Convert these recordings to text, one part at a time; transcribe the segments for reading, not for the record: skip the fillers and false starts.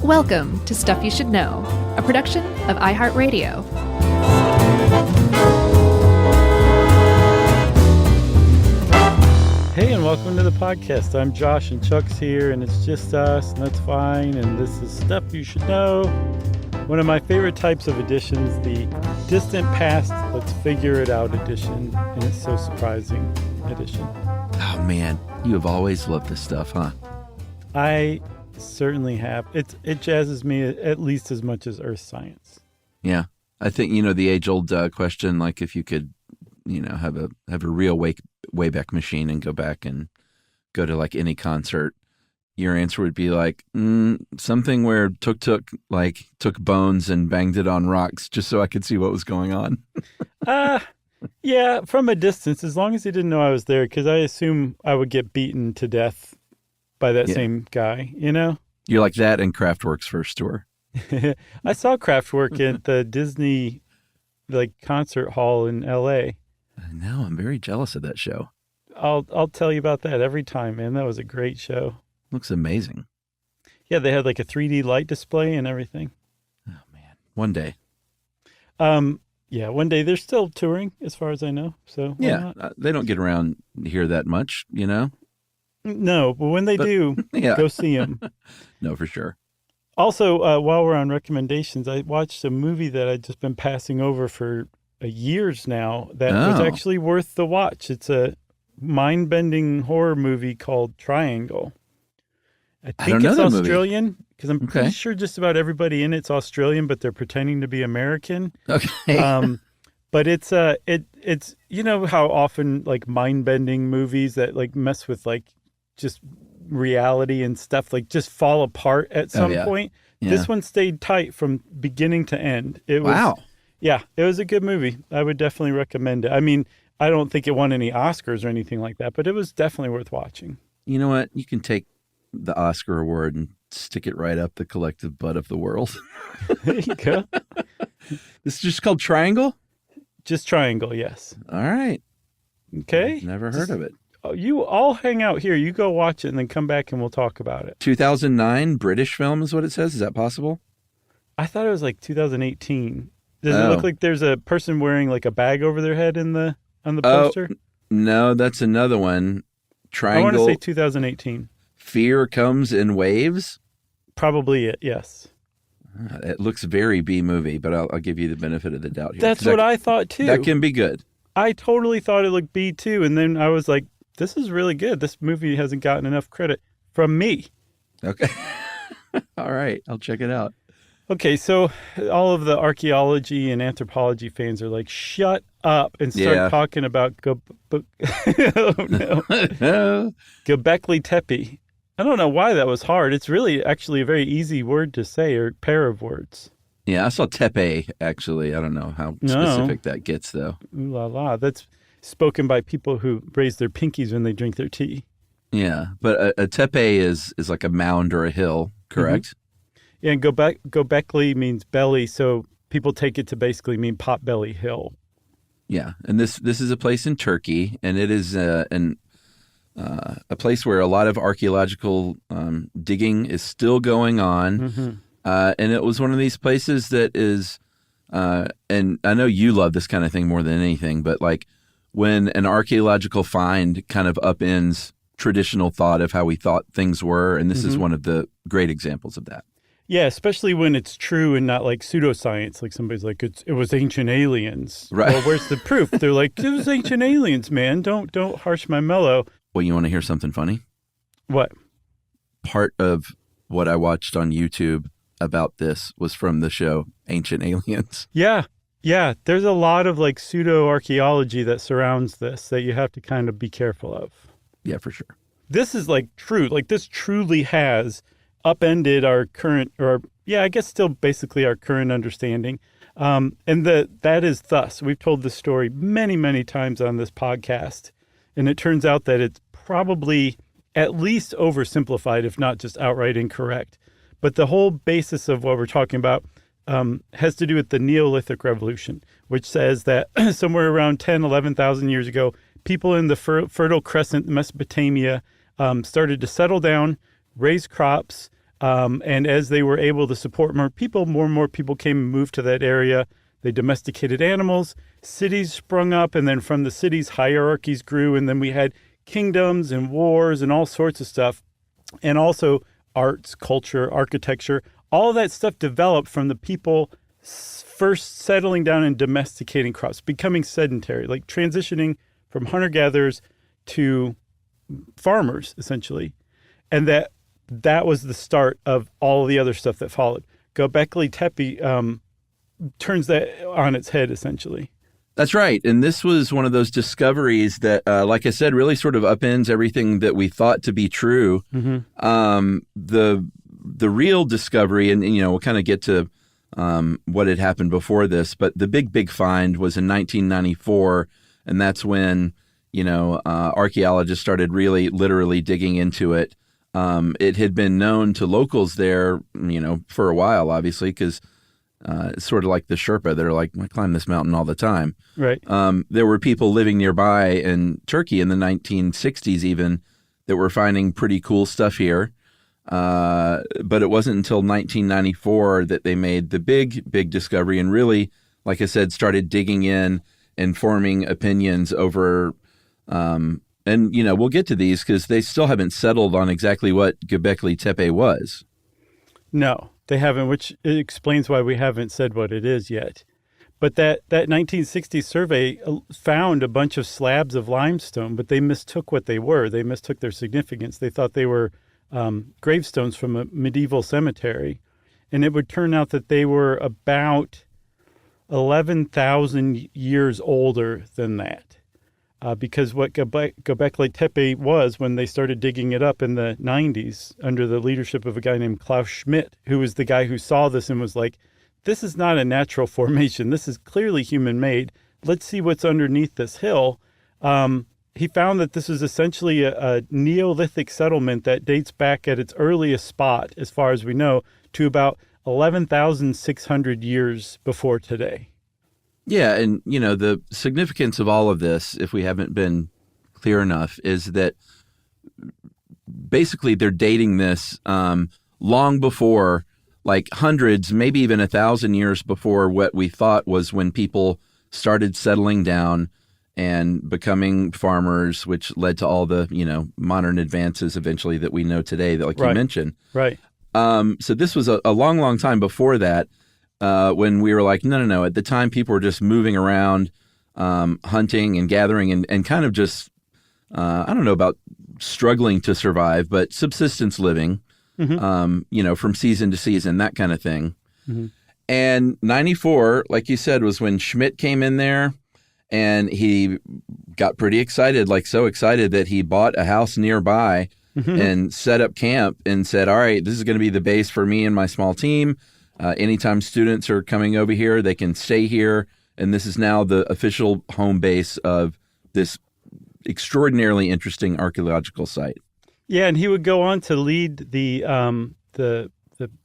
Welcome to Stuff You Should Know, a production of iHeartRadio. Hey, and welcome to the podcast. I'm Josh, and Chuck's here, and it's just us, and that's fine. And this is Stuff You Should Know. One of my favorite types of editions, the distant past, let's figure it out edition, and it's so surprising edition. Oh, man, you have always loved this stuff, huh? I certainly have. It jazzes me at least as much as earth science. Yeah. I think, the age-old question, like if you could, have a real Wayback Machine and go back and go to like any concert, your answer would be like, something where Tuk took bones and banged it on rocks just so I could see what was going on. Yeah, from a distance, as long as he didn't know I was there, because I assume I would get beaten to death by that same guy, You're like that and Kraftwerk's first tour. I saw Kraftwerk at the Disney concert hall in L.A. I know, I'm very jealous of that show. I'll tell you about that every time, man. That was a great show. Looks amazing. Yeah, they had like a 3D light display and everything. Oh, man. One day. Yeah, one day. They're still touring, as far as I know. So yeah, they don't get around here that much, No, but when they do, go see them. No, for sure. Also, while we're on recommendations, I watched a movie that I'd just been passing over for years now that was actually worth the watch. It's a mind-bending horror movie called Triangle. I think it's Australian because I'm pretty sure just about everybody in it's Australian, but they're pretending to be American. Okay. But it's how often like mind-bending movies that mess with just reality and stuff just fall apart at some point. Yeah. This one stayed tight from beginning to end. It was, yeah, it was a good movie. I would definitely recommend it. I mean, I don't think it won any Oscars or anything like that, but it was definitely worth watching. You know what? You can take the Oscar award and stick it right up the collective butt of the world. There you go. This is just called Triangle? Just Triangle, yes. All right. Okay. Never heard of it. You all hang out here. You go watch it and then come back and we'll talk about it. 2009 British film is what it says. Is that possible? I thought it was 2018. Does it look like there's a person wearing a bag over their head on the poster? No, that's another one. Triangle. I want to say 2018. Fear Comes in Waves? Probably it, yes. It looks very B movie, but I'll give you the benefit of the doubt here. That's what I thought too. That can be good. I totally thought it looked B too, and then I was like, this is really good. This movie hasn't gotten enough credit from me. Okay. All right. I'll check it out. Okay, so all of the archaeology and anthropology fans are like, shut up and start talking about Gobekli Tepe. I don't know why that was hard. It's really actually a very easy word to say, or pair of words. Yeah, I saw Tepe, actually. I don't know how specific that gets, though. Ooh la la. That's spoken by people who raise their pinkies when they drink their tea. Yeah, but a tepe is like a mound or a hill, correct? Mm-hmm. Yeah, and Gobekli means belly, so people take it to basically mean Potbelly Hill. Yeah, and this is a place in Turkey, and it is a place where a lot of archaeological digging is still going on. Mm-hmm. And it was one of these places that is, and I know you love this kind of thing more than anything, but when an archaeological find kind of upends traditional thought of how we thought things were, and this is one of the great examples of that. Yeah, especially when it's true and not pseudoscience. Somebody's like, it was ancient aliens. Right. Well, where's the proof? They're like, it was ancient aliens, man. Don't harsh my mellow. Well, you want to hear something funny? What? Part of what I watched on YouTube about this was from the show Ancient Aliens. Yeah. Yeah. There's a lot of pseudo-archaeology that surrounds this that you have to kind of be careful of. Yeah, for sure. This is true. This truly has upended our current, I guess still basically our current understanding. And that is thus. We've told this story many, many times on this podcast. And it turns out that it's probably at least oversimplified, if not just outright incorrect. But the whole basis of what we're talking about has to do with the Neolithic Revolution, which says that somewhere around 10, 11,000 years ago, people in the Fertile Crescent, Mesopotamia, started to settle down, raise crops, And as they were able to support more and more people came and moved to that area. They domesticated animals, cities sprung up, and then from the cities, hierarchies grew, and then we had kingdoms and wars and all sorts of stuff. And also arts, culture, architecture, all of that stuff developed from the people first settling down and domesticating crops, becoming sedentary, like transitioning from hunter-gatherers to farmers, essentially. And that was the start of all the other stuff that followed. Gobekli Tepe turns that on its head, essentially. That's right. And this was one of those discoveries that, like I said, really sort of upends everything that we thought to be true. Mm-hmm. The real discovery, and we'll kind of get to what had happened before this, but the big find was in 1994, and that's when archaeologists started really literally digging into it. It had been known to locals there, for a while, obviously, because it's sort of like the Sherpa. They're like, I climb this mountain all the time. Right. There were people living nearby in Turkey in the 1960s even that were finding pretty cool stuff here. But it wasn't until 1994 that they made the big discovery and really, like I said, started digging in and forming opinions over and we'll get to these because they still haven't settled on exactly what Gobekli Tepe was. No, they haven't, which explains why we haven't said what it is yet. But that 1960 survey found a bunch of slabs of limestone, but they mistook what they were. They mistook their significance. They thought they were gravestones from a medieval cemetery. And it would turn out that they were about 11,000 years older than that. Because what Gobekli Tepe was when they started digging it up in the 90s under the leadership of a guy named Klaus Schmidt, who was the guy who saw this and was like, this is not a natural formation. This is clearly human-made. Let's see what's underneath this hill. He found that this is essentially a Neolithic settlement that dates back at its earliest spot, as far as we know, to about 11,600 years before today. Yeah, and the significance of all of this, if we haven't been clear enough, is that basically they're dating this long before, like hundreds, maybe even 1,000 years before what we thought was when people started settling down and becoming farmers, which led to all the modern advances eventually that we know today, that like you mentioned. Right. So this was a long time before that. When we were like, no. At the time, people were just moving around, hunting and gathering and kind of just, I don't know about struggling to survive, but subsistence living, mm-hmm. From season to season, that kind of thing. Mm-hmm. And 94, like you said, was when Schmidt came in there and he got pretty excited, like so excited that he bought a house nearby mm-hmm. and set up camp and said, all right, this is going to be the base for me and my small team. Anytime students are coming over here, they can stay here. And this is now the official home base of this extraordinarily interesting archaeological site. Yeah, and he would go on to lead the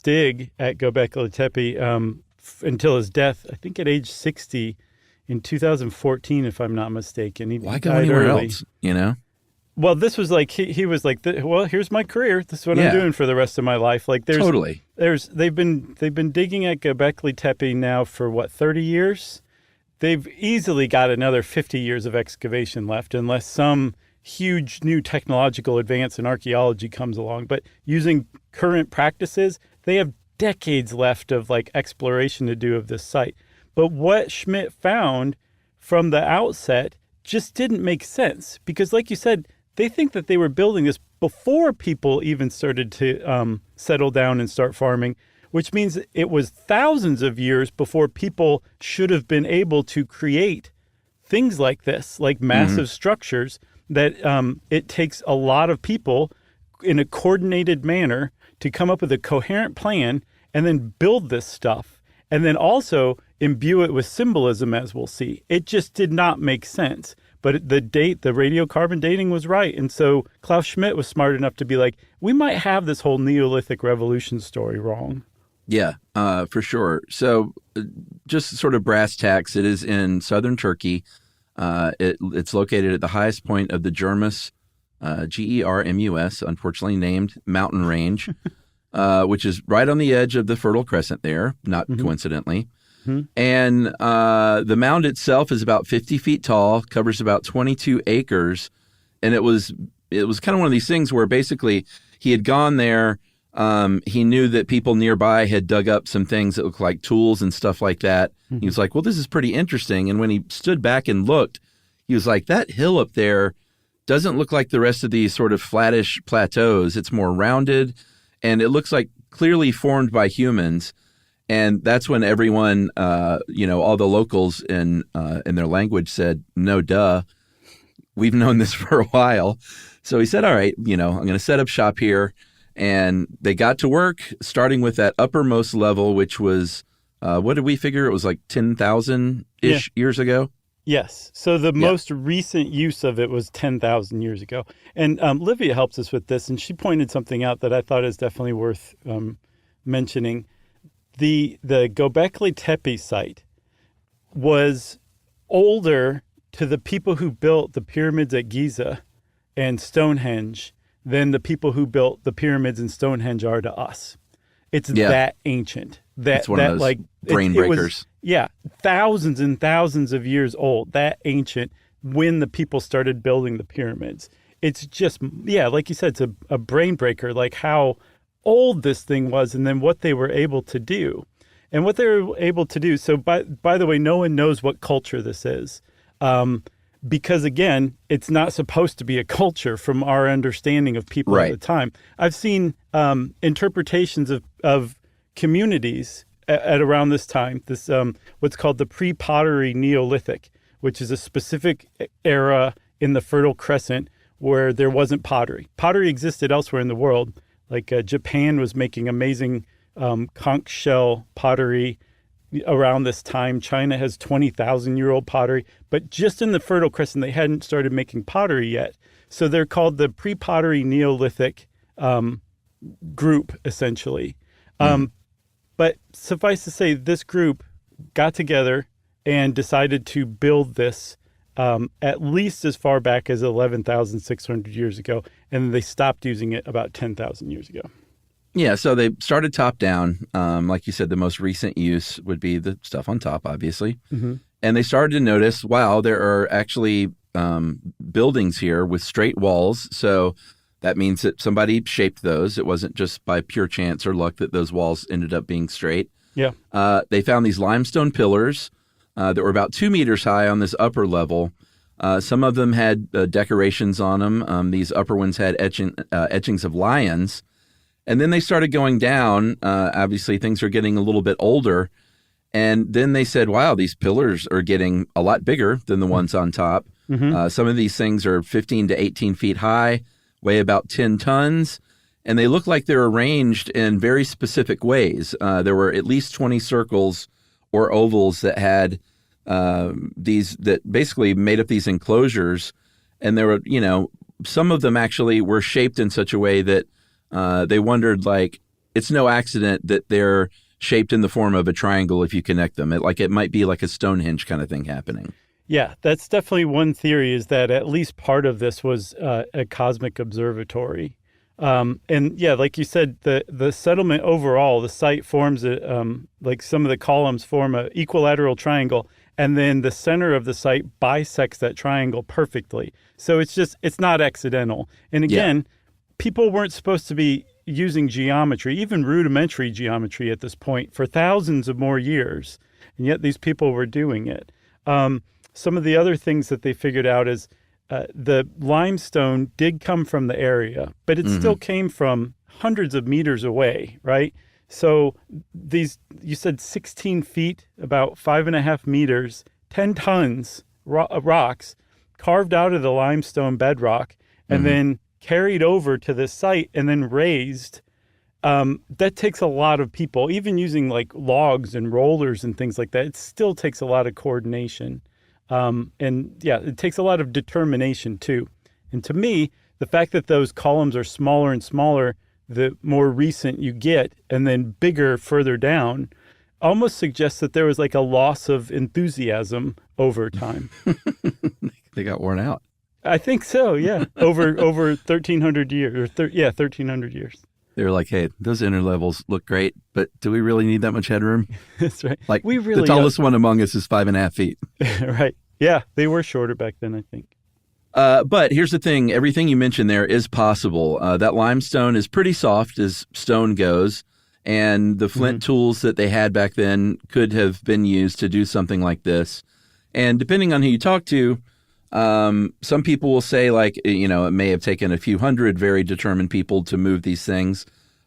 dig at Gobekli Tepe until his death, I think at age 60 in 2014, if I'm not mistaken. Why go anywhere else, Well, this was like he was like, well, here's my career. This is what I'm doing for the rest of my life. Like, they've been digging at Gobekli Tepe now for 30 years. They've easily got another 50 years of excavation left, unless some huge new technological advance in archaeology comes along. But using current practices, they have decades left of exploration to do of this site. But what Schmidt found from the outset just didn't make sense because, like you said, they think that they were building this before people even started to settle down and start farming, which means it was thousands of years before people should have been able to create things like this, like massive mm-hmm. structures that it takes a lot of people in a coordinated manner to come up with a coherent plan and then build this stuff and then also imbue it with symbolism, as we'll see. It just did not make sense. But the radiocarbon dating was right. And so Klaus Schmidt was smart enough to be like, we might have this whole Neolithic revolution story wrong. Yeah, for sure. So just sort of brass tacks, it is in southern Turkey. It's located at the highest point of the Germus, Germus, unfortunately named mountain range. which is right on the edge of the Fertile Crescent there, not coincidentally. And the mound itself is about 50 feet tall, covers about 22 acres. And it was kind of one of these things where basically he had gone there. He knew that people nearby had dug up some things that looked like tools and stuff like that. He was like, well, this is pretty interesting. And when he stood back and looked, he was like, that hill up there doesn't look like the rest of these sort of flattish plateaus. It's more rounded, and it looks like clearly formed by humans. And that's when everyone, all the locals in their language said, no, duh. We've known this for a while. So he said, all right, I'm going to set up shop here. And they got to work, starting with that uppermost level, which was, what did we figure? It was like 10,000-ish years ago? Yes. So the most recent use of it was 10,000 years ago. And Livia helps us with this, and she pointed something out that I thought is definitely worth mentioning. The Gobekli Tepe site was older to the people who built the pyramids at Giza and Stonehenge than the people who built the pyramids and Stonehenge are to us. It's that ancient. It's one of those brain breakers. Thousands and thousands of years old, that ancient, when the people started building the pyramids. It's just, like you said, it's a brain breaker, like how old this thing was and then what they were able to do. And what they were able to do, so by the way, no one knows what culture this is. Because again, it's not supposed to be a culture from our understanding of people at the time. I've seen interpretations of communities at around this time, this what's called the pre-pottery Neolithic, which is a specific era in the Fertile Crescent where there wasn't pottery. Pottery existed elsewhere in the world. Like Japan was making amazing conch shell pottery around this time. China has 20,000-year-old pottery. But just in the Fertile Crescent, they hadn't started making pottery yet. So they're called the pre-pottery Neolithic group, essentially. But suffice to say, this group got together and decided to build this at least as far back as 11,600 years ago. And they stopped using it about 10,000 years ago. Yeah, so they started top down. Like you said, the most recent use would be the stuff on top, obviously. And they started to notice, wow, there are actually buildings here with straight walls. So that means that somebody shaped those. It wasn't just by pure chance or luck that those walls ended up being straight. They found these limestone pillars that were about 2 meters high on this upper level. Some of them had decorations on them. These upper ones had etchings of lions. And then they started going down. Obviously, things are getting a little bit older. And then they said, wow, these pillars are getting a lot bigger than the ones on top. Some of these things are 15 to 18 feet high, weigh about 10 tons. And they look like they're arranged in very specific ways. There were at least 20 circles or ovals that had these that basically made up these enclosures. And there were, some of them actually were shaped in such a way that they wondered, like, it's no accident that they're shaped in the form of a triangle if you connect them. It might be like a Stonehenge kind of thing happening. Yeah, that's definitely one theory, is that at least part of this was a cosmic observatory. And yeah, like you said, the settlement overall, the site forms like some of the columns form an equilateral triangle, and then the center of the site bisects that triangle perfectly. So it's not accidental. And again, people weren't supposed to be using geometry, even rudimentary geometry at this point, for thousands of more years. And yet these people were doing it. Some of the other things that they figured out is the limestone did come from the area, but it still came from hundreds of meters away, right? So these, you said 16 feet, about 5.5 meters, 10 tons rocks carved out of the limestone bedrock and then carried over to the site and then raised. That takes a lot of people, even using like logs and rollers and things like that. It still takes a lot of coordination. And yeah, it takes a lot of determination too. And to me, the fact that those columns are smaller and smaller, the more recent you get, and then bigger further down, almost suggests that there was like a loss of enthusiasm over time. They got worn out. I think so, yeah. Over 1,300 years, 1,300 years. They're like, hey, those inner levels look great, but do we really need that much headroom? That's right. Like, we really the tallest one among us is 5.5 feet. Right. Yeah, they were shorter back then, I think. But here's the thing. Everything you mentioned there is possible. That limestone is pretty soft as stone goes, and the flint tools that they had back then could have been used to do something like this. And depending on who you talk to, some people will say, like, it may have taken a few hundred very determined people to move these things.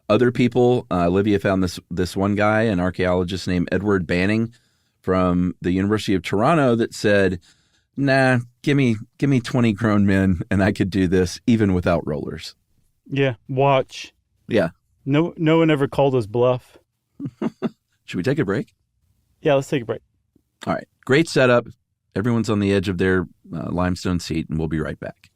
Other people, Olivia found this one guy, an archaeologist named Edward Banning from the University of Toronto, that said, nah, give me 20 grown men and I could do this even without rollers. Yeah, watch. Yeah. No one ever called us bluff. Should we take a break? Yeah, let's take a break. All right. Great setup. Everyone's on the edge of their limestone seat, and we'll be right back.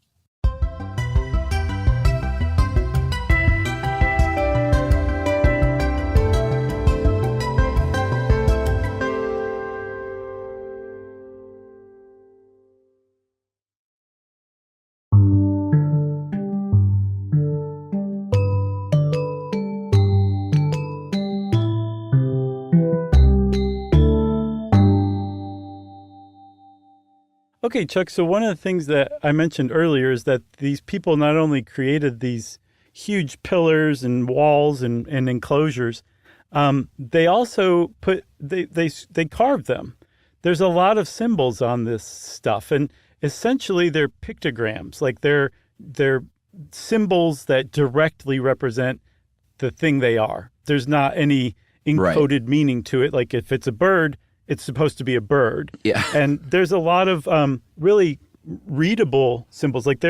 Okay, Chuck, so one of the things that I mentioned earlier is that these people not only created these huge pillars and walls and enclosures, they also they carved them. There's a lot of symbols on this stuff, and essentially they're pictograms, like they're symbols that directly represent the thing they are. There's not any encoded meaning to it. Like if it's a bird, it's supposed to be a bird. Yeah. And there's a lot of really readable symbols. Like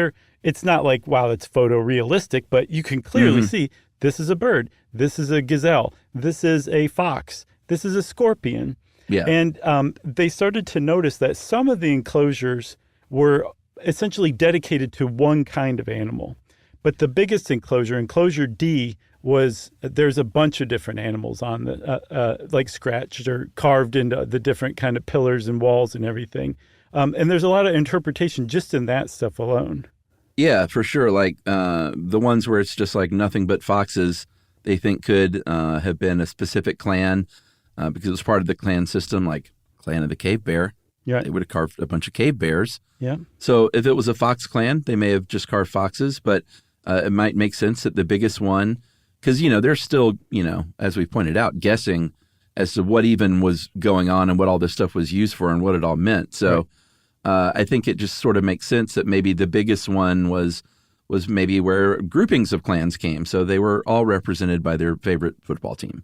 it's not like, wow, it's photorealistic, but you can clearly see this is a bird. This is a gazelle. This is a fox. This is a scorpion. Yeah. And they started to notice that some of the enclosures were essentially dedicated to one kind of animal. But the biggest enclosure D, there's a bunch of different animals on the like scratched or carved into the different kind of pillars and walls and everything. And there's a lot of interpretation just in that stuff alone. Yeah, for sure. Like the ones where it's just like nothing but foxes, they think could have been a specific clan because it was part of the clan system, like clan of the cave bear. Yeah. They would have carved a bunch of cave bears. Yeah. So if it was a fox clan, they may have just carved foxes, but it might make sense that the biggest one, because, they're still, as we pointed out, guessing as to what even was going on and what all this stuff was used for and what it all meant. So I think it just sort of makes sense that maybe the biggest one was maybe where groupings of clans came. So they were all represented by their favorite football team.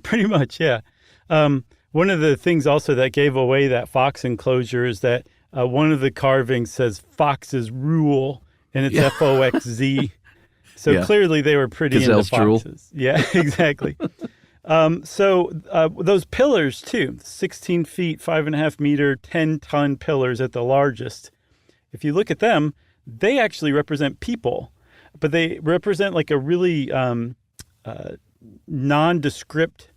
Pretty much, yeah. One of the things also that gave away that fox enclosure is that one of the carvings says foxes rule, and it's Foxz. So clearly they were pretty Gazelle's into foxes. Drool. Yeah, exactly. So those pillars too, 16 feet, 5.5 meter, 10-ton pillars at the largest. If you look at them, they actually represent people, but they represent like a really nondescript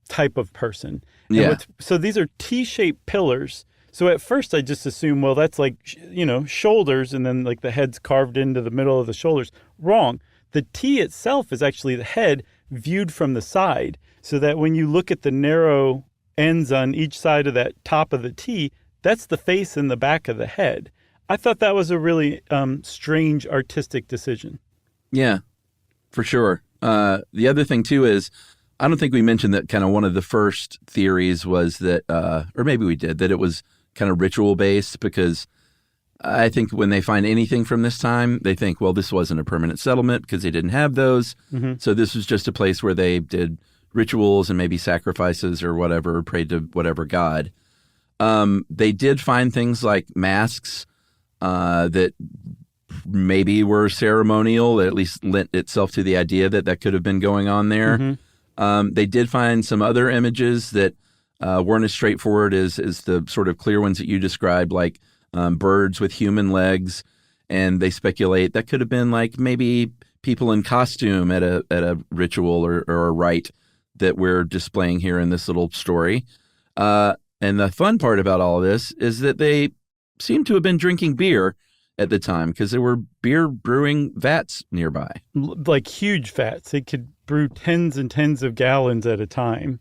type of person. And so these are T-shaped pillars. So at first I just assumed, well, that's like, shoulders and then like the head's carved into the middle of the shoulders. Wrong. The T itself is actually the head viewed from the side, so that when you look at the narrow ends on each side of that top of the T, that's the face and the back of the head. I thought that was a really strange artistic decision. Yeah, for sure. The other thing too is, I don't think we mentioned that kind of one of the first theories was that, or maybe we did, that it was kind of ritual based, because I think when they find anything from this time, they think, well, this wasn't a permanent settlement because they didn't have those. Mm-hmm. So this was just a place where they did rituals and maybe sacrifices or whatever, prayed to whatever god. They did find things like masks that maybe were ceremonial, that at least lent itself to the idea that that could have been going on there. Mm-hmm. They did find some other images that weren't as straightforward as the sort of clear ones that you described, like birds with human legs, and they speculate that could have been like maybe people in costume at a ritual or a rite that we're displaying here in this little story. And the fun part about all of this is that they seem to have been drinking beer at the time because there were beer brewing vats nearby. Like huge vats. They could brew tens and tens of gallons at a time.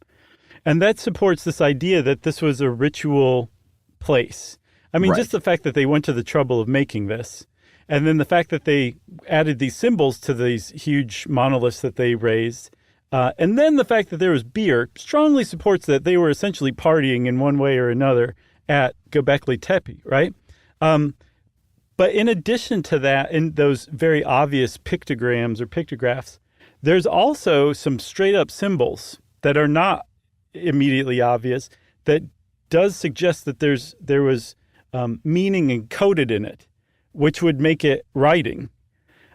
And that supports this idea that this was a ritual place. I mean, just the fact that they went to the trouble of making this, and then the fact that they added these symbols to these huge monoliths that they raised, and then the fact that there was beer strongly supports that they were essentially partying in one way or another at Gobekli Tepe, right? But in addition to that, in those very obvious pictograms or pictographs, there's also some straight up symbols that are not immediately obvious that does suggest that there was meaning encoded in it, which would make it writing.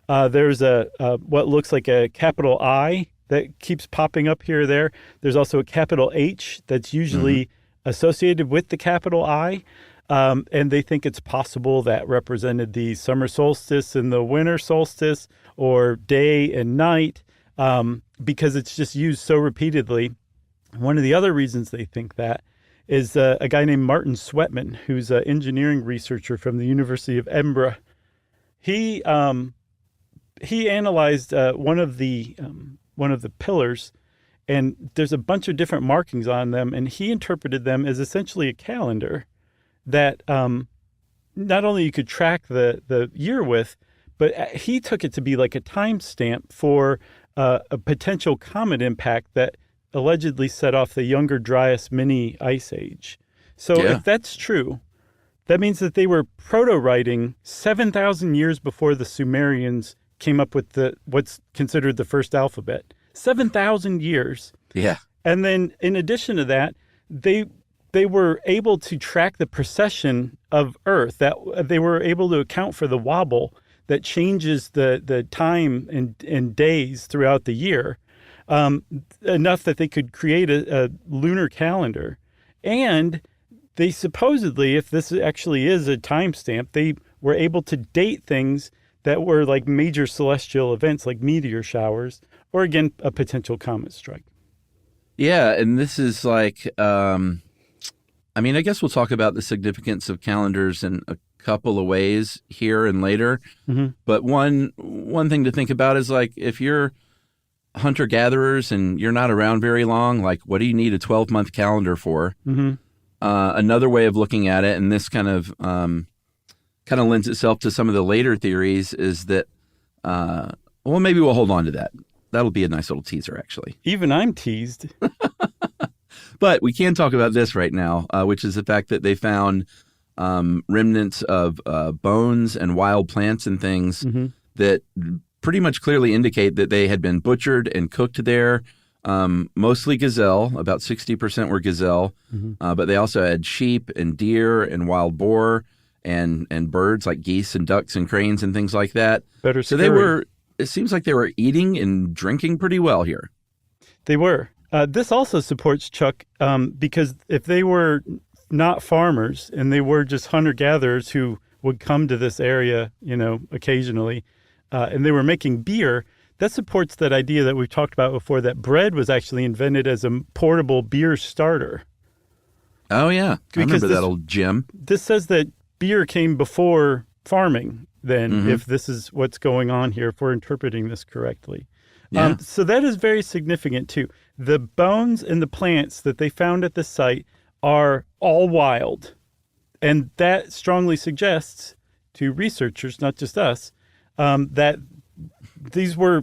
There's a what looks like a capital I that keeps popping up here or there. There's also a capital H that's usually associated with the capital I. And they think it's possible that represented the summer solstice and the winter solstice, or day and night, because it's just used so repeatedly. One of the other reasons they think that is a guy named Martin Sweatman, who's an engineering researcher from the University of Edinburgh. He analyzed one of the pillars, and there's a bunch of different markings on them, and he interpreted them as essentially a calendar that not only you could track the year with, but he took it to be like a timestamp for a potential comet impact that allegedly set off the Younger Dryas mini ice age. So if that's true, that means that they were proto-writing 7,000 years before the Sumerians came up with what's considered the first alphabet. 7,000 years. Yeah. And then in addition to that, they were able to track the precession of Earth, that they were able to account for the wobble that changes the time and days throughout the year, enough that they could create a lunar calendar. And they supposedly, if this actually is a timestamp, they were able to date things that were like major celestial events like meteor showers, or again, a potential comet strike. Yeah, and this is like, I mean, I guess we'll talk about the significance of calendars in a couple of ways here and later. Mm-hmm. But one thing to think about is, like, if you're hunter-gatherers and you're not around very long, like, what do you need a 12-month calendar for? Mm-hmm. Another way of looking at it, and this kind of lends itself to some of the later theories, is that, well, maybe we'll hold on to that. That'll be a nice little teaser, actually. Even I'm teased. But we can talk about this right now, which is the fact that they found remnants of bones and wild plants and things that pretty much clearly indicate that they had been butchered and cooked there. Mostly gazelle, about 60% were gazelle, but they also had sheep and deer and wild boar and birds like geese and ducks and cranes and things like that. So they were, it seems like they were eating and drinking pretty well here. They were. This also supports Chuck, because if they were not farmers and they were just hunter-gatherers who would come to this area, occasionally, and they were making beer, that supports that idea that we've talked about before, that bread was actually invented as a portable beer starter. Oh, yeah. I remember that old gem. This says that beer came before farming then, if this is what's going on here, if we're interpreting this correctly. Yeah. So that is very significant, too. The bones and the plants that they found at the site are all wild. And that strongly suggests to researchers, not just us, that these were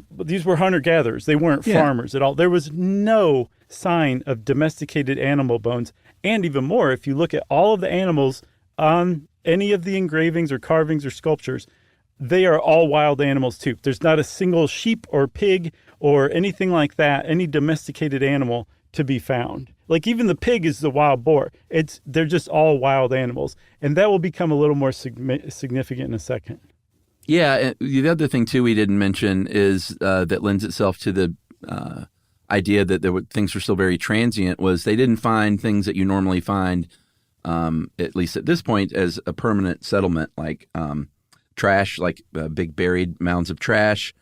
hunter-gatherers. They weren't farmers at all. There was no sign of domesticated animal bones. And even more, if you look at all of the animals on any of the engravings or carvings or sculptures, they are all wild animals too. There's not a single sheep or pig or anything like that, any domesticated animal to be found. Like even the pig is the wild boar. They're just all wild animals. And that will become a little more significant in a second. Yeah. And the other thing too we didn't mention is that lends itself to the idea that things were still very transient, was they didn't find things that you normally find, at least at this point, as a permanent settlement, like trash, like big buried mounds of trash,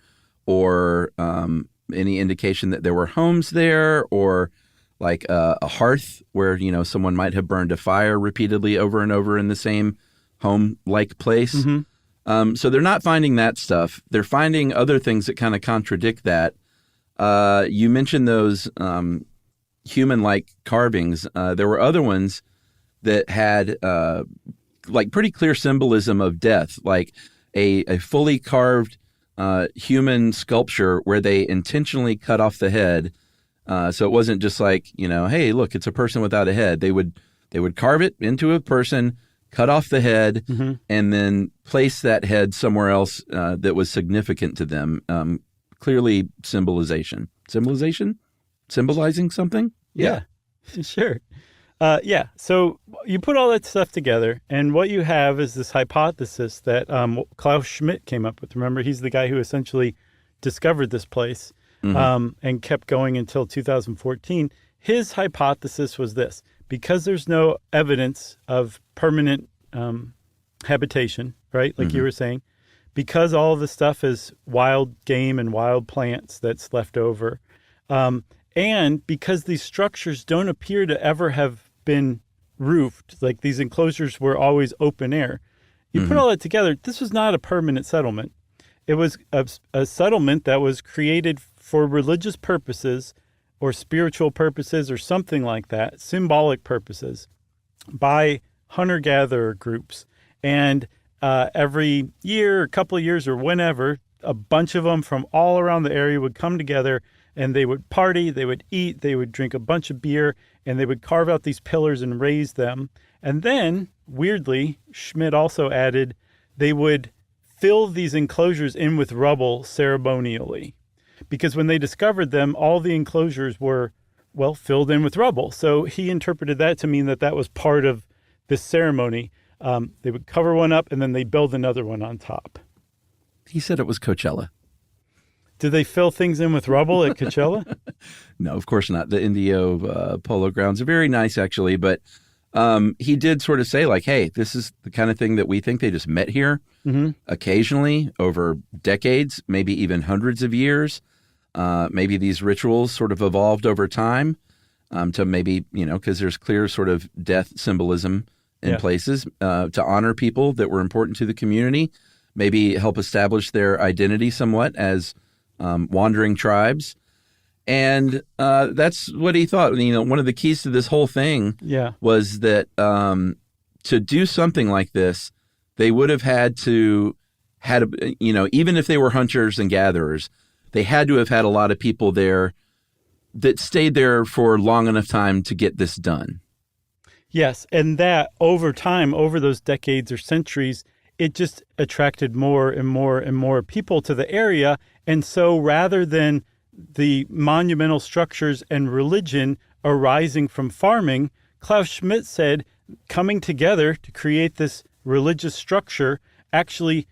or any indication that there were homes there, or like a hearth where, someone might have burned a fire repeatedly over and over in the same home-like place. So they're not finding that stuff. They're finding other things that kind of contradict that. You mentioned those human-like carvings. There were other ones that had like pretty clear symbolism of death, like a fully carved human sculpture where they intentionally cut off the head. So it wasn't just like, hey, look, it's a person without a head. They would carve it into a person, cut off the head, and then place that head somewhere else that was significant to them. Clearly symbolizing something. Yeah. Sure. So you put all that stuff together, and what you have is this hypothesis that Klaus Schmidt came up with. Remember, he's the guy who essentially discovered this place and kept going until 2014. His hypothesis was this: because there's no evidence of permanent habitation, right, like you were saying, because all of the stuff is wild game and wild plants that's left over, and because these structures don't appear to ever have been roofed, like these enclosures were always open air. You put all that together, this was not a permanent settlement. It was a settlement that was created for religious purposes or spiritual purposes or something like that, symbolic purposes, by hunter-gatherer groups. And every year, a couple of years, or whenever, a bunch of them from all around the area would come together, and they would party, they would eat, they would drink a bunch of beer, and they would carve out these pillars and raise them. And then, weirdly, Schmidt also added, they would fill these enclosures in with rubble ceremonially. Because when they discovered them, all the enclosures were, filled in with rubble. So he interpreted that to mean that that was part of this ceremony. They would cover one up, and then they build another one on top. He said it was Coachella. Did they fill things in with rubble at Coachella? No, of course not. The Indio Polo Grounds are very nice, actually. But he did sort of say, like, hey, this is the kind of thing that we think they just met here occasionally over decades, maybe even hundreds of years. Maybe these rituals sort of evolved over time to maybe, because there's clear sort of death symbolism in places to honor people that were important to the community, maybe help establish their identity somewhat as wandering tribes. And that's what he thought. One of the keys to this whole thing was that to do something like this, they would have had to, even if they were hunters and gatherers, they had to have had a lot of people there that stayed there for long enough time to get this done. Yes, and that over time, over those decades or centuries, it just attracted more and more and more people to the area. And so rather than the monumental structures and religion arising from farming, Klaus Schmidt said coming together to create this religious structure actually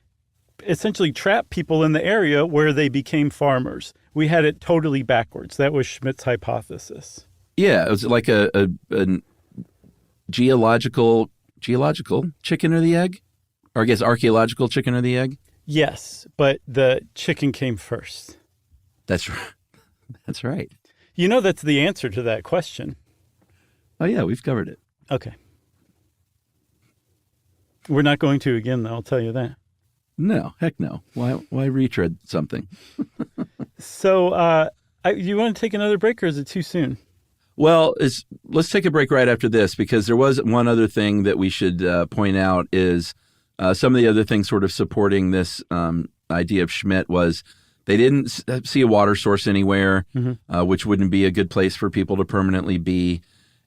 essentially trapped people in the area where they became farmers. We had it totally backwards. That was Schmidt's hypothesis. Yeah, it was like a geological chicken or the egg? Or I guess archaeological chicken or the egg? Yes, but the chicken came first. That's right. That's right. That's the answer to that question. Oh, yeah, we've covered it. Okay. We're not going to again, though, I'll tell you that. No, heck no. Why retread something? So, you want to take another break, or is it too soon? Well, let's take a break right after this, because there was one other thing that we should point out is some of the other things sort of supporting this idea of Schmidt was they didn't see a water source anywhere, which wouldn't be a good place for people to permanently be.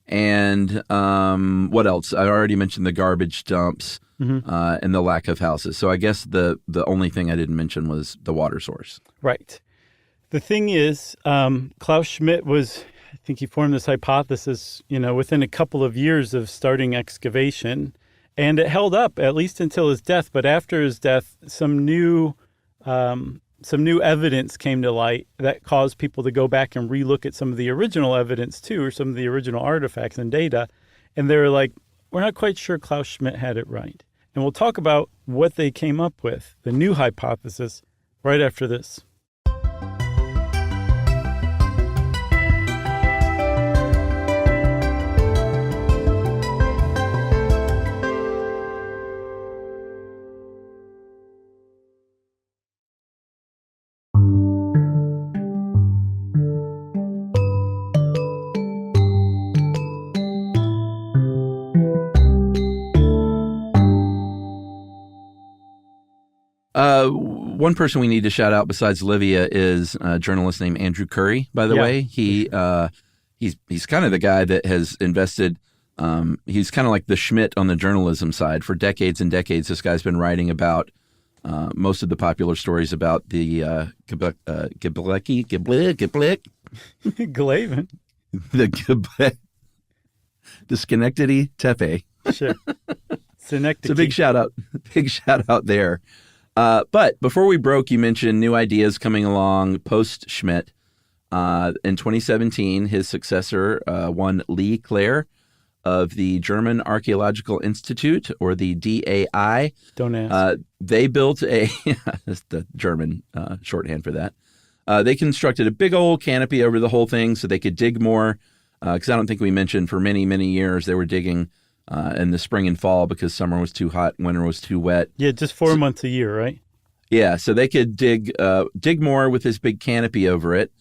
And what else? I already mentioned the garbage dumps and the lack of houses. So I guess the only thing I didn't mention was the water source. Right. The thing is, Klaus Schmidt I think he formed this hypothesis, within a couple of years of starting excavation. And it held up, at least until his death. But after his death, some new evidence came to light that caused people to go back and relook at some of the original evidence, too, or some of the original artifacts and data. And they were like, we're not quite sure Klaus Schmidt had it right. And we'll talk about what they came up with, the new hypothesis, right after this. One person we need to shout out besides Livia is a journalist named Andrew Curry, by the way. He's kind of the guy that has invested. He's kind of like the Schmidt on the journalism side. For decades and decades, this guy's been writing about most of the popular stories about the Gobekli Glaven. The Schenectady Tepe. Sure. It's a big shout out there. But before we broke, you mentioned new ideas coming along post Schmidt. In 2017, his successor, one Lee Clare of the German Archaeological Institute, or the DAI. Don't ask. They built that's the German shorthand for that. They constructed a big old canopy over the whole thing so they could dig more. Because I don't think we mentioned for many, many years they were digging in the spring and fall because summer was too hot, winter was too wet. Yeah, just 4 months a year, right? Yeah, so they could dig more with this big canopy over it,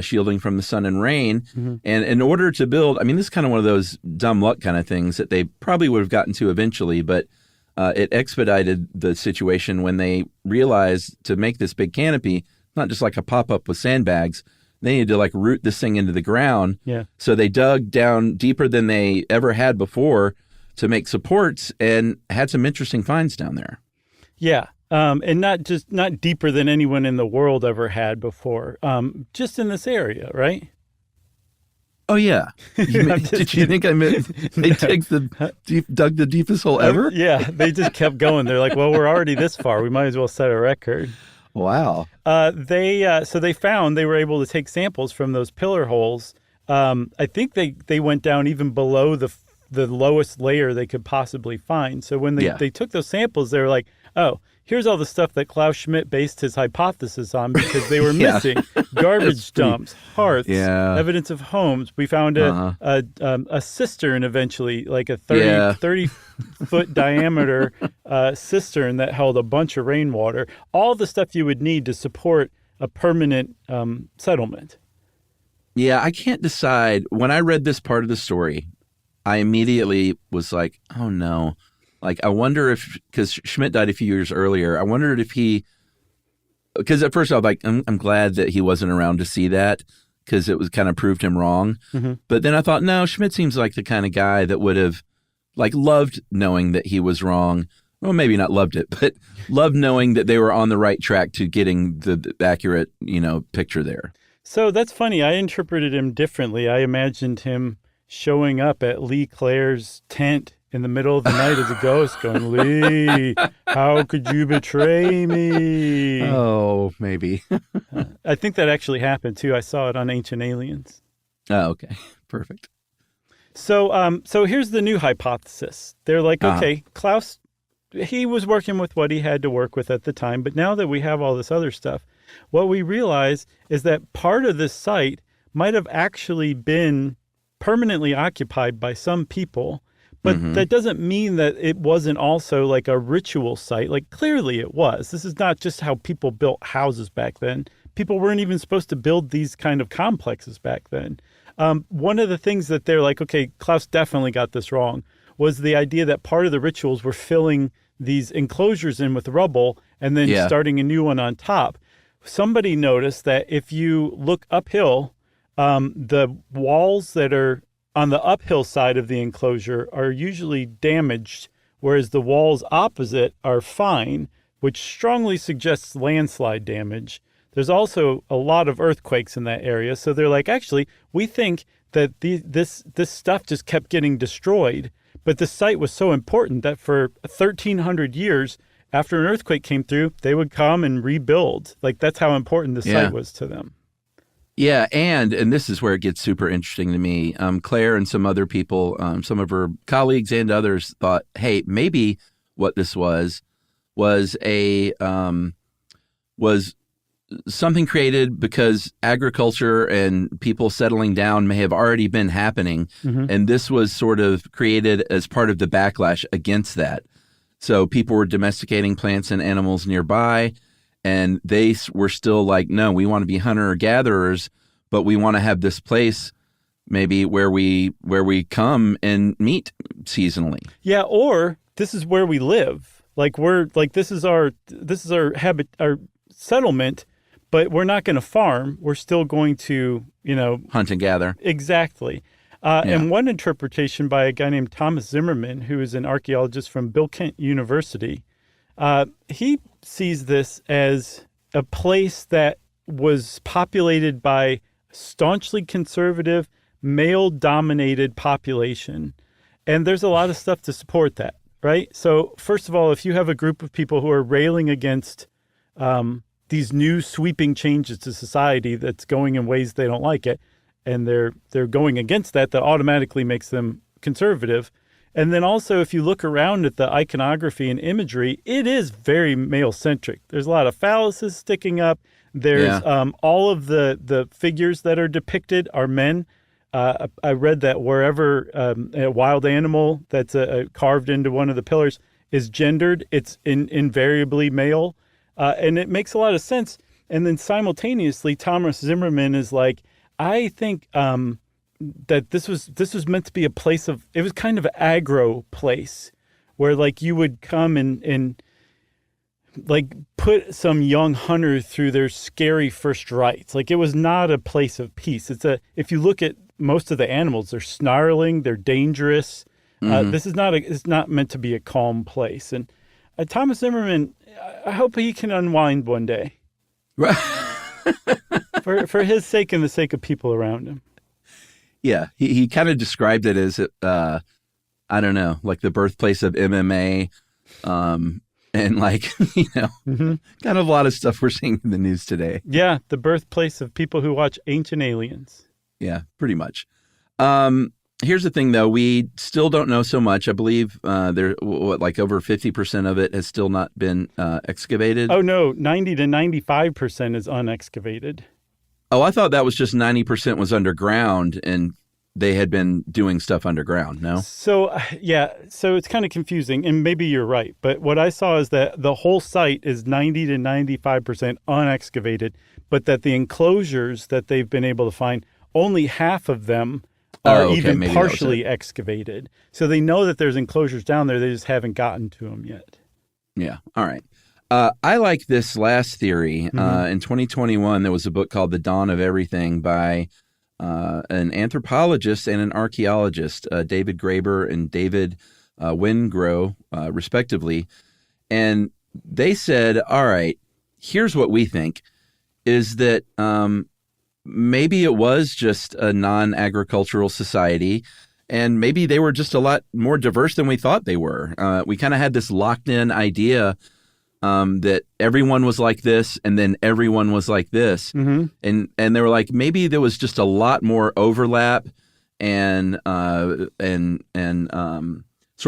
shielding from the sun and rain. Mm-hmm. And in order to build, I mean, this is kind of one of those dumb luck kind of things that they probably would have gotten to eventually, but it expedited the situation when they realized to make this big canopy, not just like a pop-up with sandbags, they needed to like root this thing into the ground. Yeah. So they dug down deeper than they ever had before to make supports and had some interesting finds down there. Yeah. And not deeper than anyone in the world ever had before. Just in this area, right? Oh yeah. Did you think I meant they dug the deepest hole ever? Yeah. They just kept going. They're like, well, we're already this far. We might as well set a record. Wow. So they were able to take samples from those pillar holes. I think they went down even below the lowest layer they could possibly find. So when they took those samples, they were like, oh, here's all the stuff that Klaus Schmidt based his hypothesis on because they were missing garbage dumps, hearths, evidence of homes. We found a cistern eventually, like a 30-foot diameter cistern that held a bunch of rainwater, all the stuff you would need to support a permanent settlement. Yeah, I can't decide. When I read this part of the story, I immediately was like, oh no. Like, I wonder if, because Schmidt died a few years earlier, I wondered if because at first I was like, I'm glad that he wasn't around to see that because it was kind of proved him wrong. Mm-hmm. But then I thought, no, Schmidt seems like the kind of guy that would have like loved knowing that he was wrong. Well, maybe not loved it, but loved knowing that they were on the right track to getting the accurate, picture there. So that's funny. I interpreted him differently. I imagined him showing up at Lee Clare's tent in the middle of the night as a ghost going, Lee, how could you betray me? Oh, maybe. I think that actually happened, too. I saw it on Ancient Aliens. Oh, okay. Perfect. So here's the new hypothesis. They're like, okay, Klaus, he was working with what he had to work with at the time, but now that we have all this other stuff, what we realize is that part of this site might have actually been permanently occupied by some people. But that doesn't mean that it wasn't also like a ritual site. Like, clearly it was. This is not just how people built houses back then. People weren't even supposed to build these kind of complexes back then. One of the things that they're like, okay, Klaus definitely got this wrong, was the idea that part of the rituals were filling these enclosures in with rubble and then starting a new one on top. Somebody noticed that if you look uphill, the walls that are on the uphill side of the enclosure are usually damaged, whereas the walls opposite are fine, which strongly suggests landslide damage. There's also a lot of earthquakes in that area. So they're like, actually, we think that this stuff just kept getting destroyed. But the site was so important that for 1,300 years, after an earthquake came through, they would come and rebuild. Like, that's how important the site was to them. Yeah, and this is where it gets super interesting to me. Claire and some other people, some of her colleagues and others thought, hey, maybe what this was something created because agriculture and people settling down may have already been happening, and this was sort of created as part of the backlash against that. So people were domesticating plants and animals nearby, and they were still like, no, we want to be hunter-gatherers, but we want to have this place maybe where we come and meet seasonally. Yeah, or this is where we live. Like this is our habit, our settlement, but we're not going to farm. We're still going to, hunt and gather. Exactly. And one interpretation by a guy named Thomas Zimmerman, who is an archaeologist from Bill Kent University, he sees this as a place that was populated by staunchly conservative, male-dominated population. And there's a lot of stuff to support that, right? So first of all, if you have a group of people who are railing against these new sweeping changes to society that's going in ways they don't like it, and they're going against that automatically makes them conservative. And then also, if you look around at the iconography and imagery, it is very male-centric. There's a lot of phalluses sticking up. There's all of the figures that are depicted are men. I read that wherever a wild animal that's carved into one of the pillars is gendered, it's invariably male. And it makes a lot of sense. And then simultaneously, Thomas Zimmerman is like, I think that this was meant to be a place of, it was kind of an aggro place where like you would come and like put some young hunter through their scary first rites. Like it was not a place of peace. If you look at most of the animals, they're snarling, they're dangerous. This is it's not meant to be a calm place. And Thomas Zimmerman, I hope he can unwind one day. Right. for his sake and the sake of people around him. Yeah, he kind of described it as, I don't know, like the birthplace of MMA, and like, kind of a lot of stuff we're seeing in the news today. Yeah, the birthplace of people who watch Ancient Aliens. Yeah, pretty much. Here's the thing, though. We still don't know so much. I believe like over 50% of it has still not been excavated. Oh, no, 90 to 95% is unexcavated. Oh, I thought that was just 90% was underground and they had been doing stuff underground, no? So, so it's kind of confusing, and maybe you're right. But what I saw is that the whole site is 90 to 95% unexcavated, but that the enclosures that they've been able to find, only half of them are even partially excavated. So they know that there's enclosures down there. They just haven't gotten to them yet. Yeah. All right. I like this last theory. In 2021, there was a book called The Dawn of Everything by an anthropologist and an archaeologist, David Graeber and David Wengrow, respectively. And they said, all right, here's what we think, is that maybe it was just a non-agricultural society, and maybe they were just a lot more diverse than we thought they were. We kind of had this locked-in idea that everyone was like this, and then everyone was like this, and they were like, maybe there was just a lot more overlap and sort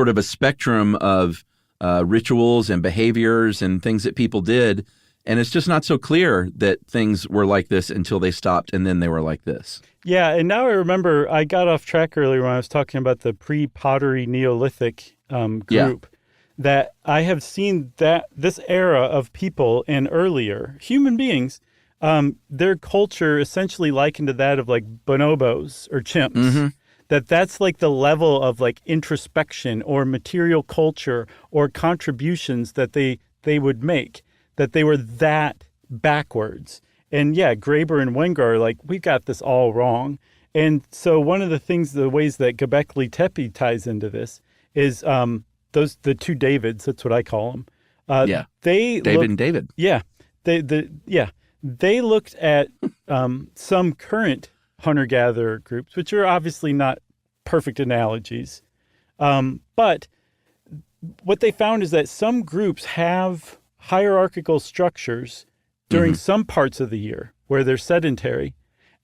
of a spectrum of rituals and behaviors and things that people did. And it's just not so clear that things were like this until they stopped, and then they were like this. Yeah, and now I remember I got off track earlier when I was talking about the pre-pottery Neolithic group, that I have seen that this era of people and earlier human beings, their culture essentially likened to that of like bonobos or chimps. That's like the level of like introspection or material culture or contributions that they would make. That they were that backwards. And yeah, Graeber and Wenger are like, we got this all wrong. And so one of the ways that Gobekli Tepe ties into this is the two Davids, that's what I call them. David and David. Yeah. They looked at some current hunter-gatherer groups, which are obviously not perfect analogies. But what they found is that some groups have hierarchical structures during some parts of the year where they're sedentary,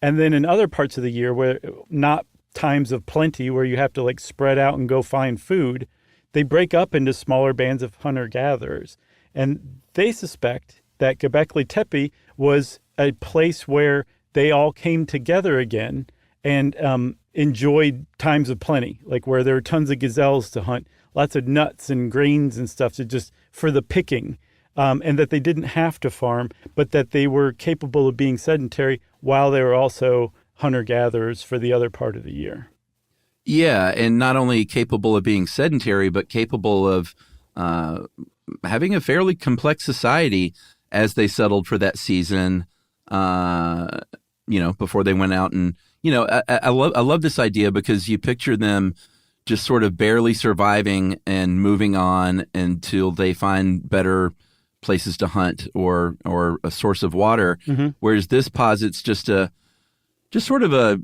and then in other parts of the year where not times of plenty where you have to like spread out and go find food, they break up into smaller bands of hunter-gatherers. And they suspect that Gobekli Tepe was a place where they all came together again and enjoyed times of plenty, like where there were tons of gazelles to hunt, lots of nuts and grains and stuff to just for the picking. And that they didn't have to farm, but that they were capable of being sedentary while they were also hunter-gatherers for the other part of the year. Yeah, and not only capable of being sedentary, but capable of having a fairly complex society as they settled for that season, before they went out. And, I love this idea because you picture them just sort of barely surviving and moving on until they find better places to hunt or a source of water. Mm-hmm. Whereas this posits just sort of a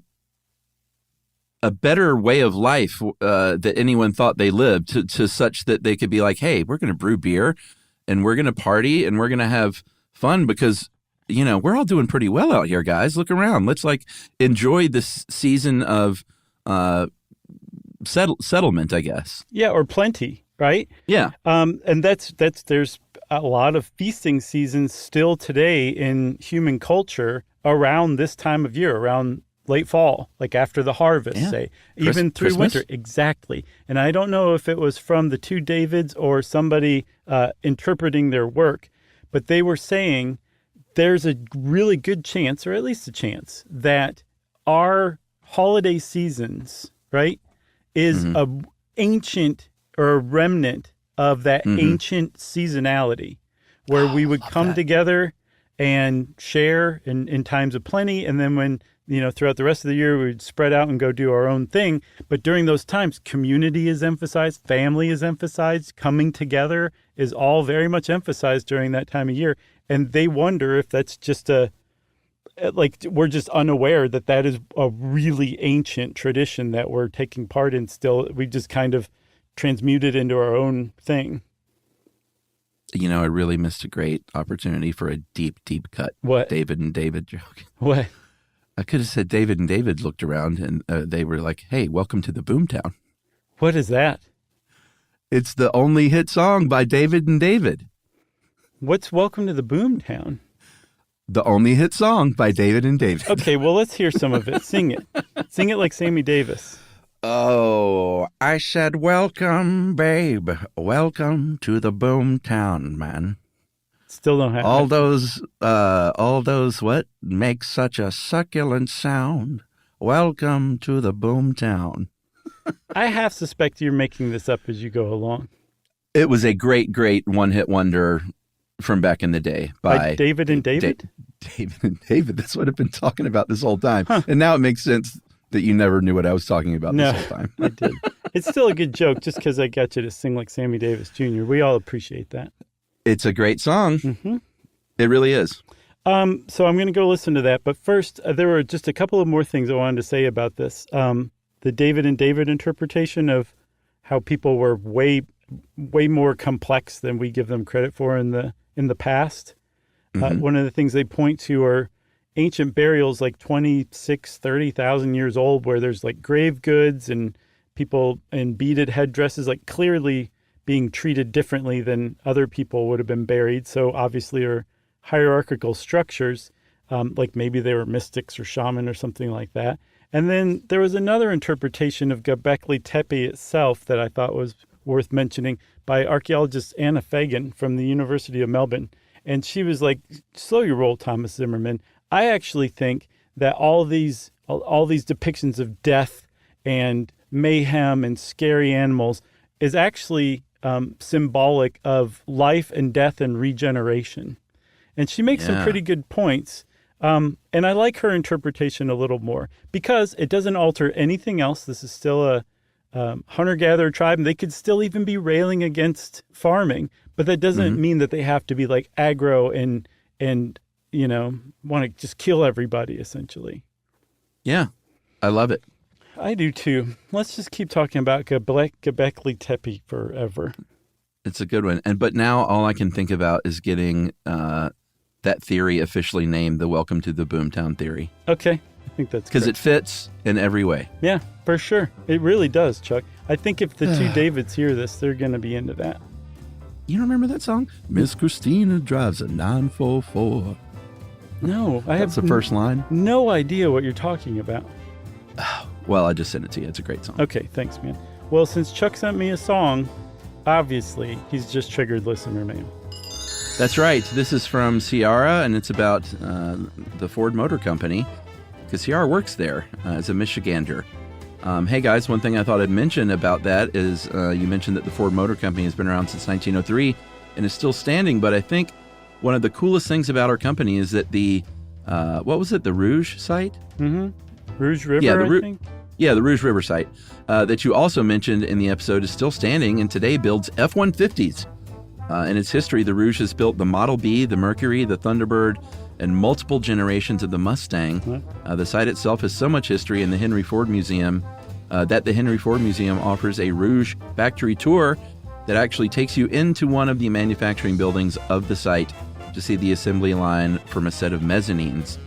better way of life that anyone thought they lived to such that they could be like, hey, we're going to brew beer and we're going to party and we're going to have fun because, we're all doing pretty well out here, guys. Look around. Let's enjoy this season of settlement, I guess. Yeah, or plenty, right? Yeah. And there's a lot of feasting seasons still today in human culture around this time of year, around late fall, like after the harvest, say, even through Christmas? winter. Exactly. And I don't know if it was from the two Davids or somebody interpreting their work, but they were saying there's a really good chance, or at least a chance, that our holiday seasons, right, is a ancient or a remnant of that ancient seasonality where we would come together and share in times of plenty. And then when, throughout the rest of the year, we would spread out and go do our own thing. But during those times, community is emphasized, family is emphasized, coming together is all very much emphasized during that time of year. And they wonder if that's just we're just unaware that is a really ancient tradition that we're taking part in still. We just kind of transmuted into our own thing. I really missed a great opportunity for a deep, deep cut. What? David and David joke. What? I could have said David and David looked around and they were like, hey, welcome to the Boomtown. What is that? It's the only hit song by David and David. What's Welcome to the Boomtown? The only hit song by David and David. Okay, well, let's hear some of it. Sing it. Sing it like Sammy Davis. Oh, I said, welcome, babe. Welcome to the Boomtown, man. Still don't have all those what make such a succulent sound. Welcome to the Boomtown. I half suspect you're making this up as you go along. It was a great, great one-hit wonder from back in the day by David and David? David and David. That's what I've been talking about this whole time. Huh. And now it makes sense that you never knew what I was talking about this whole time. I did. It's still a good joke just because I got you to sing like Sammy Davis Jr. We all appreciate that. It's a great song. Mm-hmm. It really is. So I'm going to go listen to that. But first, there were just a couple of more things I wanted to say about this. The David and David interpretation of how people were way more complex than we give them credit for in the past. Mm-hmm. One of the things they point to are ancient burials like 30,000 years old where there's like grave goods and people in beaded headdresses, like clearly being treated differently than other people would have been buried. So obviously are hierarchical structures, like maybe they were mystics or shaman or something like that. And then there was another interpretation of Gobekli Tepe itself that I thought was worth mentioning by archaeologist Anna Fagan from the University of Melbourne. And she was like, slow your roll, Thomas Zimmerman. I actually think that all these depictions of death and mayhem and scary animals is actually symbolic of life and death and regeneration. And she makes some pretty good points. And I like her interpretation a little more because it doesn't alter anything else. This is still a hunter-gatherer tribe, and they could still even be railing against farming, but that doesn't mean that they have to be like aggro and want to just kill everybody, essentially. Yeah, I love it. I do too. Let's just keep talking about Gobekli Tepe forever. It's a good one. But now all I can think about is getting that theory officially named the Welcome to the Boomtown theory. Okay. I think that's because it fits in every way. Yeah, for sure. It really does, Chuck. I think if the two Davids hear this, they're going to be into that. You don't remember that song? Miss Christina drives a 944. No, That's the first line. No idea what you're talking about. Well, I just sent it to you. It's a great song. Okay, thanks, man. Well, since Chuck sent me a song, obviously he's just triggered listener mail. That's right. This is from Ciara, and it's about the Ford Motor Company, because Ciara works there as a Michigander. Hey, guys, one thing I thought I'd mention about that is you mentioned that the Ford Motor Company has been around since 1903. and is still standing. But I think one of the coolest things about our company is that the the Rouge site? Mm-hmm. Rouge River, I think? Yeah, the Rouge River site that you also mentioned in the episode is still standing and today builds F-150s. In its history, the Rouge has built the Model B, the Mercury, the Thunderbird, and multiple generations of the Mustang. The site itself has so much history in the Henry Ford Museum that the Henry Ford Museum offers a Rouge factory tour that actually takes you into one of the manufacturing buildings of the site to see the assembly line from a set of mezzanines.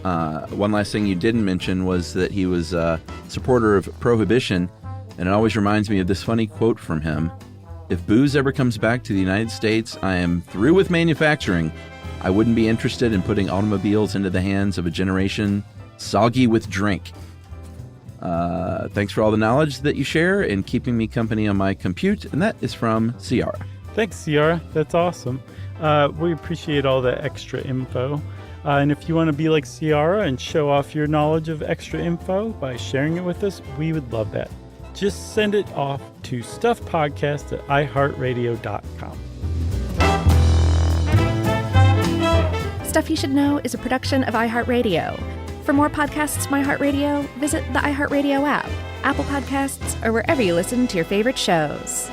One last thing you didn't mention was that he was a supporter of prohibition, and it always reminds me of this funny quote from him. If booze ever comes back to the United States, I am through with manufacturing. I wouldn't be interested in putting automobiles into the hands of a generation soggy with drink. Thanks for all the knowledge that you share and keeping me company on my compute. And that is from Ciara. Thanks, Ciara. That's awesome. We appreciate all the extra info. And if you want to be like Ciara and show off your knowledge of extra info by sharing it with us, we would love that. Just send it off to stuffpodcast@iheartradio.com. Stuff You Should Know is a production of iHeartRadio. For more podcasts from iHeartRadio, visit the iHeartRadio app, Apple Podcasts, or wherever you listen to your favorite shows.